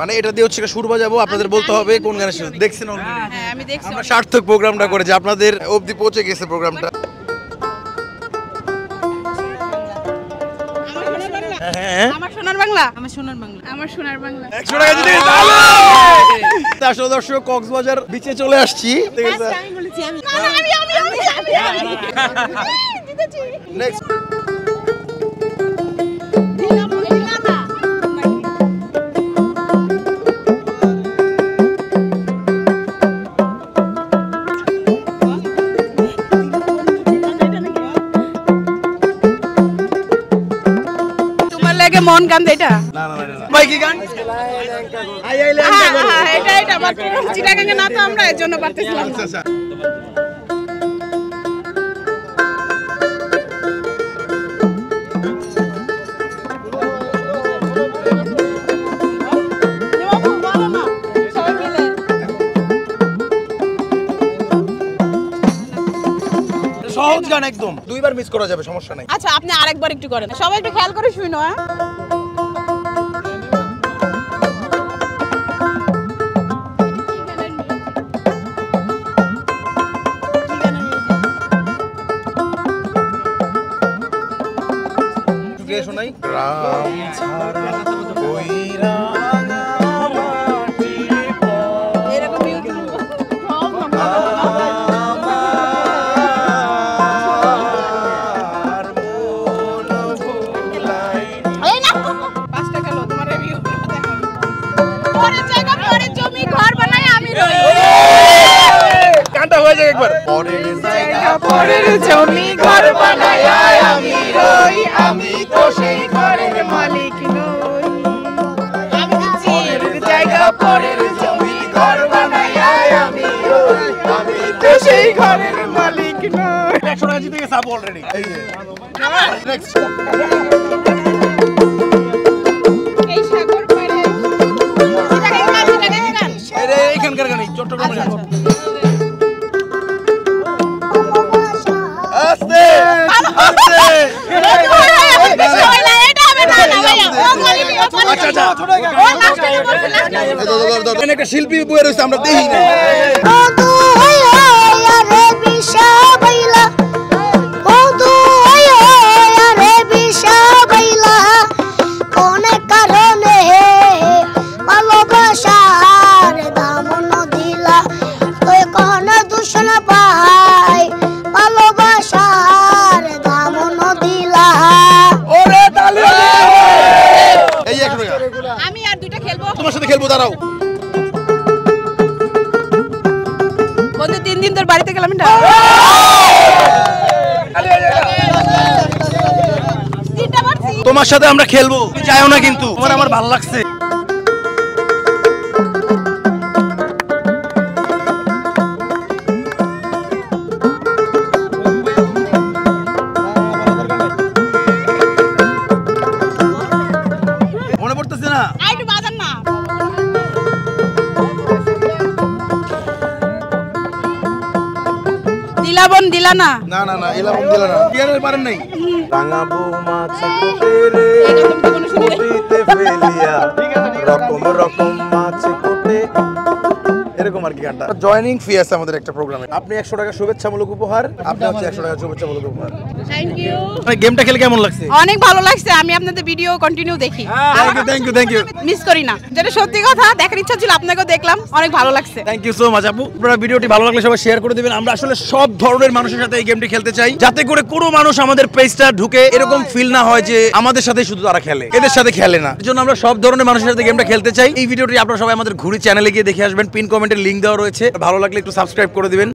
মানে এটা দিয়ে হচ্ছে সুর বাজাবো, আপনাদের বলতে হবে কোন গানের সুর। দেখছেন অলরেডি? হ্যাঁ আমি দেখছি। আমরা সার্থক প্রোগ্রামটা করেছি, আপনাদের অবধি পৌঁছে গেছে প্রোগ্রামটা। আমার সোনার বাংলা, আমার সোনার বাংলা, আমার সোনার বাংলা। 100 টাকা জিতে গেছে। আসলে দর্শক কক্সবাজার বিচে চলে আসছি। আমি বলেছি আমি জিতেছি। নেক্সট মন গান এটা না না না ভাই কি গান আই আই ল্যান্ড এটা মাত্র চিটাগাঙ্গে না তো আমরা এর জন্য পারতেছিলাম। আচ্ছা সহজ গান একদম, দুইবার মিস করা যাবে, সমস্যা নাই। আচ্ছা আপনি আরেকবার একটু করেন, সবাই একটু খেয়াল করে শুনো। হ্যাঁ শোনাই রাম ছাড়া কইরা পরের জমি ঘর বানায় আমি রই, আমি তো সেই ঘরের মালিক নই। পরের জায়গা পরের জমি ঘর বানায় আমি রই, আমি তো সেই ঘরের মালিক নই। 100 টাকা জিতে গেছে আপু অলরেডি। এই যে নেক্সট এই সাগর পাড়ে এইখানকার গান, চট্টগ্রামের গান। একটা শিল্পী বইয়ে রয়েছে, আমরা দেখি না। আমি আর দুইটা খেলবো, তোমার সাথে খেলবো, দাঁড়াও। বন্ধু 3 দিন তোর বাড়িতে গেলাম না। তোমার সাথে আমরা খেলবো, যাইও না কিন্তু, তোমার আমার ভালো লাগছে। মনে পড়তেছে না? একটু বাজান না। দিলাবন দিলা না। না না না এলাবন দিলা না, কি আর পারেন নাই। রাঙাবো মাছ কোটে রে কোটিতে ফেলিয়া, রকম রকম মাছ কোটে, এরকম আর কি গানটা। জয়েনিং ফি আছে আমাদের একটা প্রোগ্রামে। আপনি 100 টাকা শুভেচ্ছামূলক উপহার, আপনি হচ্ছে 100 টাকা শুভেচ্ছামূলক উপহার। Thank you. মানে গেমটা খেলে কেমন লাগছে? অনেক ভালো লাগছে, আমি আপনাদের ভিডিও কন্টিনিউ দেখি। থ্যাংক ইউ মিস করি না, যেটা সত্যি কথা, দেখার ইচ্ছা ছিল, আপনাকেও দেখলাম, অনেক ভালো লাগছে। থ্যাংক ইউ সো মাচ আপু। আপনারা ভিডিওটি ভালো লাগলে সবাই শেয়ার করে দিবেন। আমরা আসলে সব ধরনের মানুষের সাথে এই গেমটি খেলতে চাই, যাতে করে কোনো মানুষ আমাদের পেজটা ঢুকে এরকম ফিল না হয় যে আমাদের সাথে শুধু তারা খেলে, এদের সাথে খেলে না। এর জন্য আমরা সব ধরনের মানুষের সাথে গেমটা খেলতে চাই। এই ভিডিওটি আপনারা সবাই আমাদের ঘুরি চ্যানেলে গিয়ে দেখে আসবেন, পিন কমেন্টের লিংক দেওয়া রয়েছে। ভালো লাগলে একটু সাবস্ক্রাইব করে দিবেন।